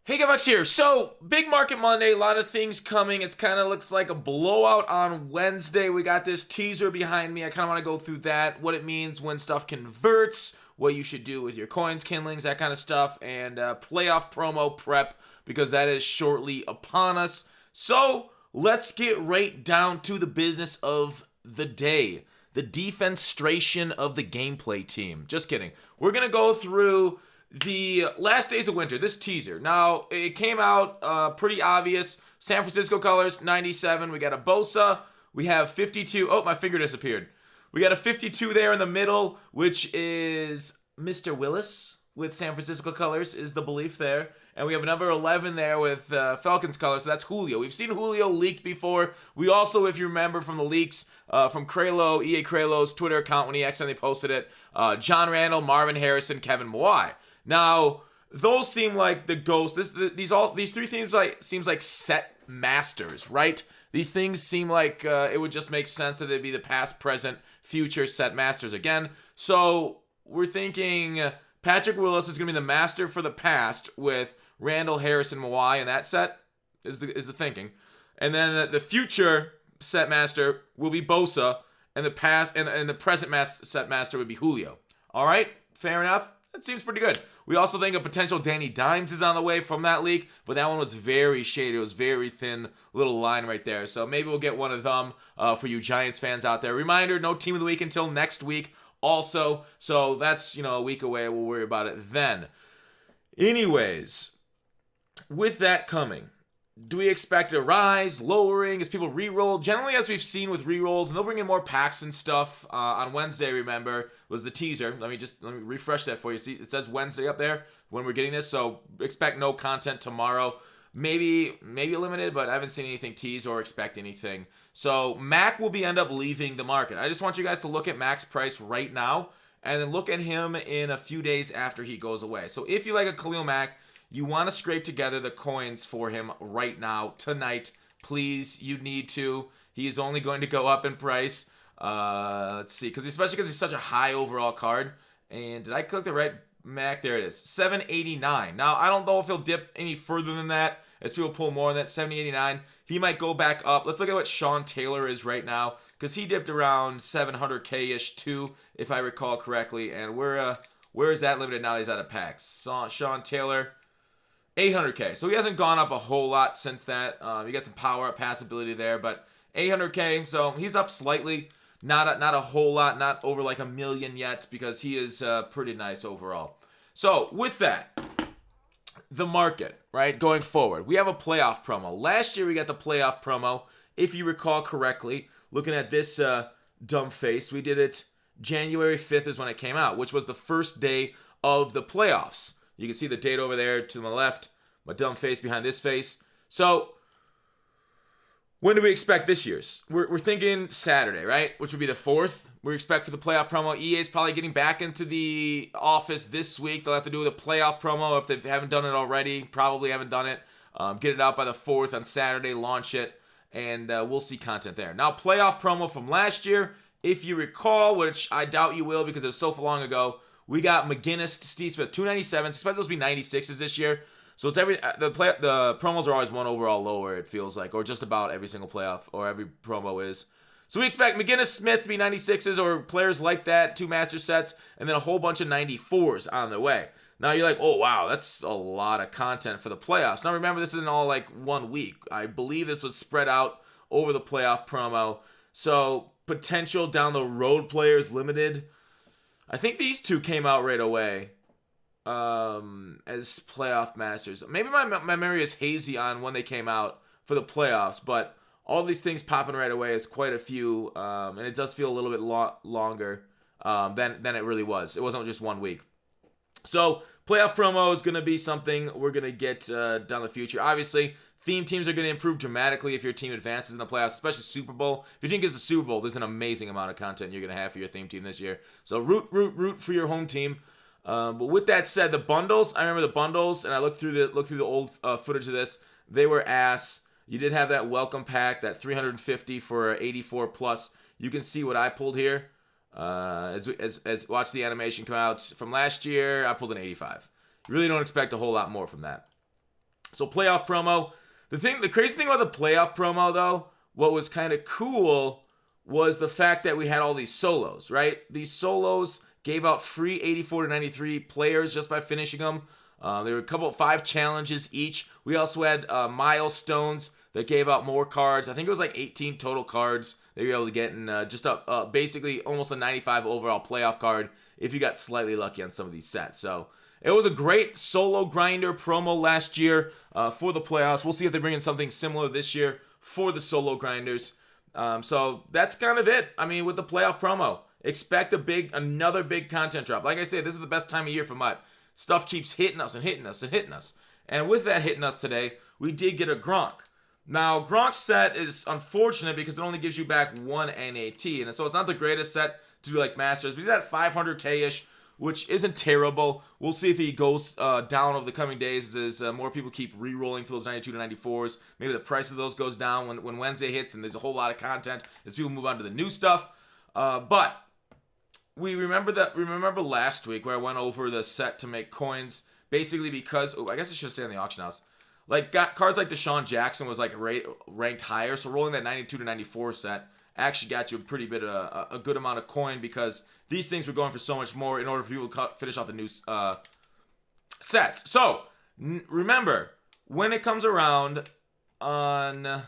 Hey guys, here. So, big market Monday, a lot of things coming. It's kind of looks like a blowout on Wednesday. We got this teaser behind me. I kind of want to go through that, what it means when stuff converts, what you should do with your coins, kindlings, that kind of stuff, and playoff promo prep because that is shortly upon us. So, let's get right down to the business of the day. The defenstration of the gameplay team. Just kidding. We're going to go through the last days of winter, this teaser. Now, it came out pretty obvious. San Francisco colors, 97. We got a Bosa. We have 52. Oh, my finger disappeared. We got a 52 there in the middle, which is Mr. Willis with San Francisco colors, is the belief there. And we have a number 11 there with Falcons colors, so that's Julio. We've seen Julio leaked before. We also, if you remember from the leaks from Kralo, EA Kralo's Twitter account when he accidentally posted it, John Randall, Marvin Harrison, Kevin Mawai. Now, those seem like the ghosts. These three themes seems like set masters, right? These things seem like it would just make sense that they'd be the past, present, future set masters again. So we're thinking Patrick Willis is gonna be the master for the past with Randall, Harrison, Mawai in that set is the thinking, and then the future set master will be Bosa, and the past and the present set master would be Julio. All right, fair enough. That seems pretty good. We also think a potential Danny Dimes is on the way from that leak, but that one was very shady. It was very thin little line right there. So maybe we'll get one of them for you Giants fans out there. Reminder, no team of the week until next week also. So that's, a week away. We'll worry about it then. Anyways, with that coming, do we expect a rise, lowering, as people re-roll? Generally, as we've seen with re-rolls, and they'll bring in more packs and stuff on Wednesday, remember, was the teaser. Let me refresh that for you. See, it says Wednesday up there when we're getting this, so expect no content tomorrow. Maybe limited, but I haven't seen anything tease or expect anything. So Mac will end up leaving the market. I just want you guys to look at Mac's price right now, and then look at him in a few days after he goes away. So if you like a Khalil Mack, you want to scrape together the coins for him right now, tonight. Please, you need to. He is only going to go up in price. Let's see, especially because he's such a high overall card. And did I click the right Mac? There it is, 789. Now, I don't know if he'll dip any further than that as people pull more on that 789. He might go back up. Let's look at what Sean Taylor is right now, because he dipped around 700K-ish too, if I recall correctly. And where is that limited now? He's out of packs. Sean Taylor, 800K. So he hasn't gone up a whole lot since that. You got some power up pass ability there, but 800K. So he's up slightly. Not a whole lot. Not over like a million yet, because he is pretty nice overall. So with that, the market, right, going forward, we have a playoff promo. Last year we got the playoff promo. If you recall correctly, looking at this dumb face, we did it January 5th is when it came out, which was the first day of the playoffs. You can see the date over there to my left, my dumb face behind this face. So, when do we expect this year's? We're thinking Saturday, right? Which would be the 4th. We expect for the playoff promo. EA is probably getting back into the office this week. They'll have to do the playoff promo if they haven't done it already. Probably haven't done it. Get it out by the 4th on Saturday, launch it, and we'll see content there. Now, playoff promo from last year, if you recall, which I doubt you will because it was so long ago, we got McGinnis to Steve Smith, 297s. Expect those to be 96s this year. So it's the promos are always one overall lower, it feels like, or just about every single playoff or every promo is. So we expect McGinnis Smith to be 96s or players like that, 2 master sets, and then a whole bunch of 94s on their way. Now you're like, oh wow, that's a lot of content for the playoffs. Now remember, this isn't all like 1 week. I believe this was spread out over the playoff promo. So potential down the road players limited. I think these two came out right away as playoff masters. Maybe my memory is hazy on when they came out for the playoffs, but all these things popping right away is quite a few, and it does feel a little bit longer than it really was. It wasn't just 1 week. So playoff promo is going to be something we're going to get down the future. Obviously, theme teams are going to improve dramatically if your team advances in the playoffs, especially Super Bowl. If your team gets the Super Bowl, there's an amazing amount of content you're going to have for your theme team this year. So root for your home team. But with that said, the bundles, I remember the bundles, and I looked through the old footage of this. They were ass. You did have that welcome pack, that 350 for 84 plus. You can see what I pulled here. As watch the animation come out from last year, I pulled an 85. You really don't expect a whole lot more from that. So playoff promo. The crazy thing about the playoff promo, though, what was kind of cool was the fact that we had all these solos, right? These solos gave out free 84 to 93 players just by finishing them. There were a couple of 5 challenges each. We also had milestones that gave out more cards. I think it was like 18 total cards that you were able to get, and just basically almost a 95 overall playoff card if you got slightly lucky on some of these sets. So it was a great solo grinder promo last year for the playoffs. We'll see if they bring in something similar this year for the solo grinders. So that's kind of it. I mean, with the playoff promo, expect another big content drop. Like I said, this is the best time of year for MUT. Stuff keeps hitting us and hitting us and hitting us. And with that hitting us today, we did get a Gronk. Now, Gronk's set is unfortunate because it only gives you back 1 NAT. And so it's not the greatest set to do like Masters, but he's at 500K-ish, which isn't terrible. We'll see if he goes down over the coming days as more people keep re-rolling for those 92 to 94s. Maybe the price of those goes down when Wednesday hits and there's a whole lot of content as people move on to the new stuff. But we remember last week where I went over the set to make coins, basically because, I guess I should say on the auction house, like cards like Deshaun Jackson was like ranked higher, so rolling that 92 to 94 set actually got you a good amount of coin because these things were going for so much more in order for people to finish off the new sets. So remember, when it comes around on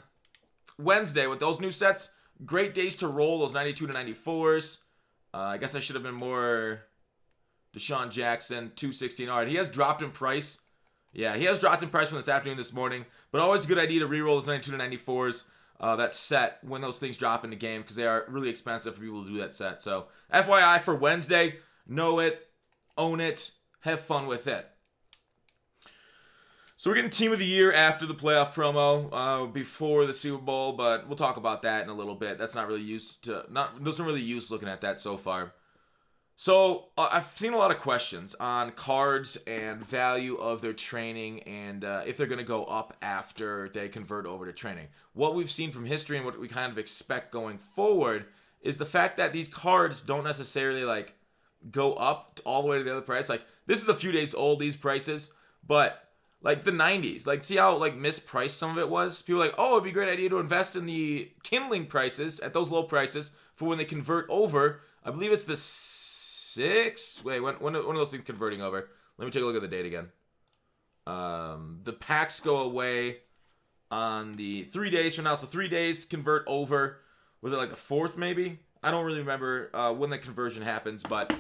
Wednesday with those new sets, great days to roll those 92 to 94s. I guess I should have been more Deshaun Jackson, 216. All right, he has dropped in price. Yeah, he has dropped in price from this afternoon, this morning. But always a good idea to re-roll those 92 to 94s. That set when those things drop in the game because they are really expensive for people to do that set. So FYI for Wednesday, know it, own it, have fun with it. So we're getting Team of the Year after the playoff promo, before the Super Bowl, but we'll talk about that in a little bit. That's not really doesn't really use looking at that so far. So I've seen a lot of questions on cards and value of their training and if they're going to go up after they convert over to training. What we've seen from history and what we kind of expect going forward is the fact that these cards don't necessarily like go up all the way to the other price. Like this is a few days old, these prices, but like the 90s, like see how like mispriced some of it was? People are like, oh, it'd be a great idea to invest in the kindling prices at those low prices for when they convert over. I believe it's the 6. Wait, when are those things converting over? Let me take a look at the date again. The packs go away on the 3 days from now. So 3 days convert over. Was it like the 4th maybe? I don't really remember when the conversion happens, but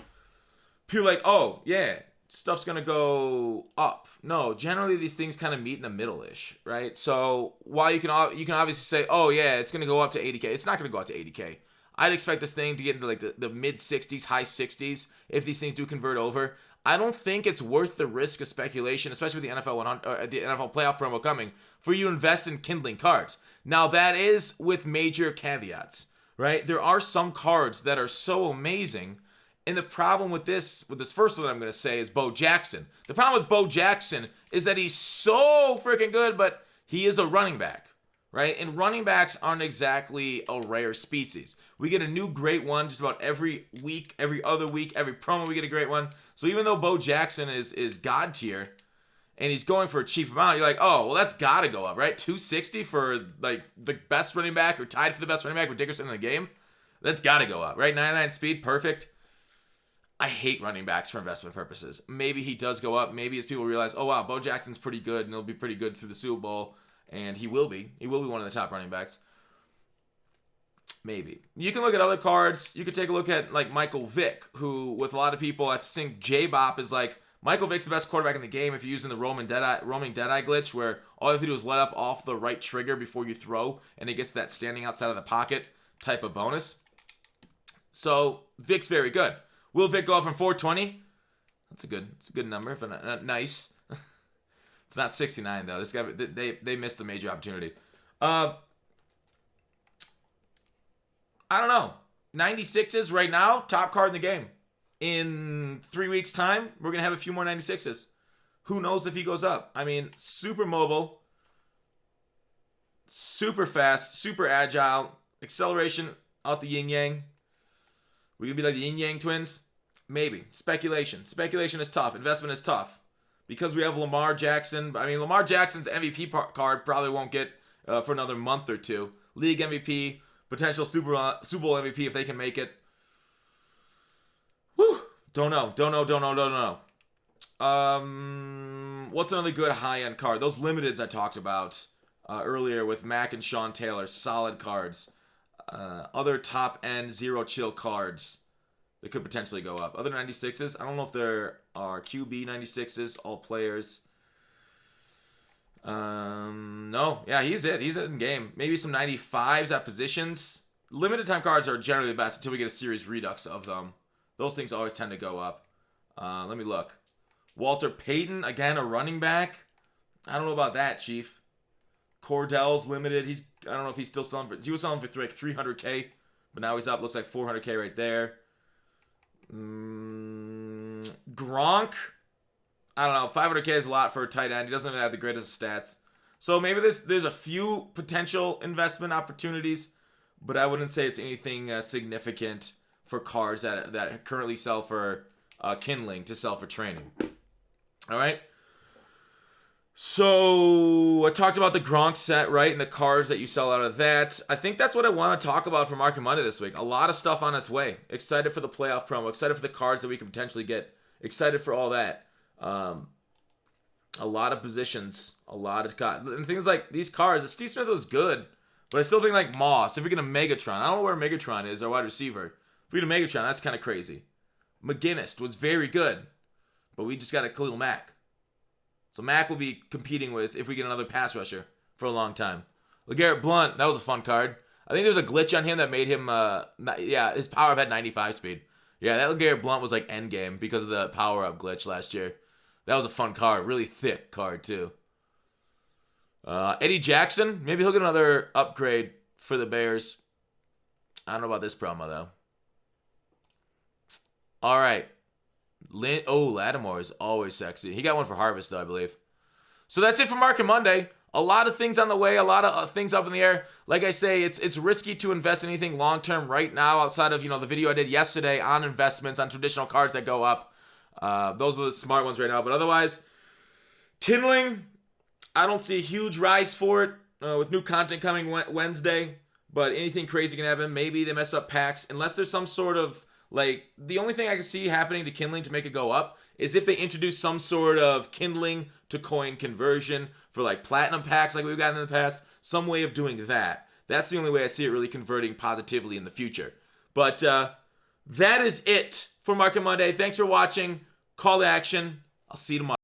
people are like, oh, yeah, stuff's going to go up. No, generally these things kind of meet in the middle-ish, right? So while you can obviously say, oh, yeah, it's going to go up to 80K. It's not going to go up to 80K. I'd expect this thing to get into like the mid-60s, high 60s if these things do convert over. I don't think it's worth the risk of speculation, especially with the NFL 100, the NFL playoff promo coming, for you to invest in kindling cards. Now that is with major caveats, right? There are some cards that are so amazing, and the problem with this first one that I'm going to say is Bo Jackson. The problem with Bo Jackson is that he's so freaking good, but he is a running back. Right? And running backs aren't exactly a rare species. We get a new great one just about every week, every other week, every promo we get a great one. So even though Bo Jackson is God tier and he's going for a cheap amount, you're like, oh, well, that's got to go up, right? 260 for like the best running back or tied for the best running back with Dickerson in the game? That's got to go up, right? 99 speed, perfect. I hate running backs for investment purposes. Maybe he does go up. Maybe as people realize, oh, wow, Bo Jackson's pretty good and he'll be pretty good through the Super Bowl. And he will be. He will be one of the top running backs. Maybe. You can look at other cards. You could take a look at, like, Michael Vick, who, with a lot of people, I think J-Bop is like, Michael Vick's the best quarterback in the game if you're using the roaming Deadeye glitch, where all you have to do is let up off the right trigger before you throw, and it gets that standing outside of the pocket type of bonus. So, Vick's very good. Will Vick go up from 420? It's a good number, but nice. It's not 69 though. This guy, they missed a major opportunity. I don't know. 96s right now, top card in the game. In 3 weeks' time, we're gonna have a few more 96s. Who knows if he goes up? I mean, super mobile, super fast, super agile, acceleration out the yin yang. We gonna be like the yin yang twins? Maybe. Speculation is tough. Investment is tough. because we have Lamar Jackson. I mean, Lamar Jackson's MVP card probably won't get for another month or two. League MVP, potential Super Bowl MVP if they can make it. Whew. Don't know. What's another good high-end card? Those limiteds I talked about earlier with Mac and Sean Taylor. Solid cards. Other top-end zero-chill cards that could potentially go up. Other 96s, I don't know if there are QB 96s, all players. No. Yeah, he's it. He's it in game. Maybe some 95s at positions. Limited time cards are generally the best until we get a series redux of them. Those things always tend to go up. Let me look. Walter Payton, again, a running back. I don't know about that, Chief. Cordell's limited. I don't know if he's still selling for. He was selling for like 300K, but now he's up. Looks like 400K right there. Gronk. I don't know. 500K is a lot for a tight end. He doesn't even have the greatest stats. So maybe there's a few potential investment opportunities, but I wouldn't say it's anything significant for cards that currently sell for kindling to sell for training. All right. So I talked about the Gronk set, right, and the cards that you sell out of that. I think that's what I want to talk about for Market Monday this week. A lot of stuff on its way. Excited for the playoff promo. Excited for the cards that we can potentially get. Excited for all that. A lot of positions. A lot of cards. And things like these cards. Steve Smith was good, but I still think like Moss. If we get a Megatron. I don't know where Megatron is, our wide receiver. If we get a Megatron, that's kind of crazy. McGinnis was very good, but we just got a Khalil Mack. So Mack will be competing with if we get another pass rusher for a long time. LeGarrette Blount, that was a fun card. I think there was a glitch on him that made him, his power-up had 95 speed. Yeah, that LeGarrette Blount was like endgame because of the power-up glitch last year. That was a fun card. Really thick card, too. Eddie Jackson, maybe he'll get another upgrade for the Bears. I don't know about this promo, though. All right. Lattimore is always sexy. He got one for Harvest, though, I believe. So that's it for Market Monday. A lot of things on the way, a lot of things up in the air. Like I say, it's risky to invest in anything long-term right now outside of, the video I did yesterday on investments, on traditional cards that go up. Those are the smart ones right now. But otherwise, kindling, I don't see a huge rise for it with new content coming Wednesday. But anything crazy can happen. Maybe they mess up packs. Unless there's some sort of the only thing I can see happening to kindling to make it go up is if they introduce some sort of kindling to coin conversion for like platinum packs like we've gotten in the past. Some way of doing that. That's the only way I see it really converting positively in the future. But that is it for Market Monday. Thanks for watching. Call to action. I'll see you tomorrow.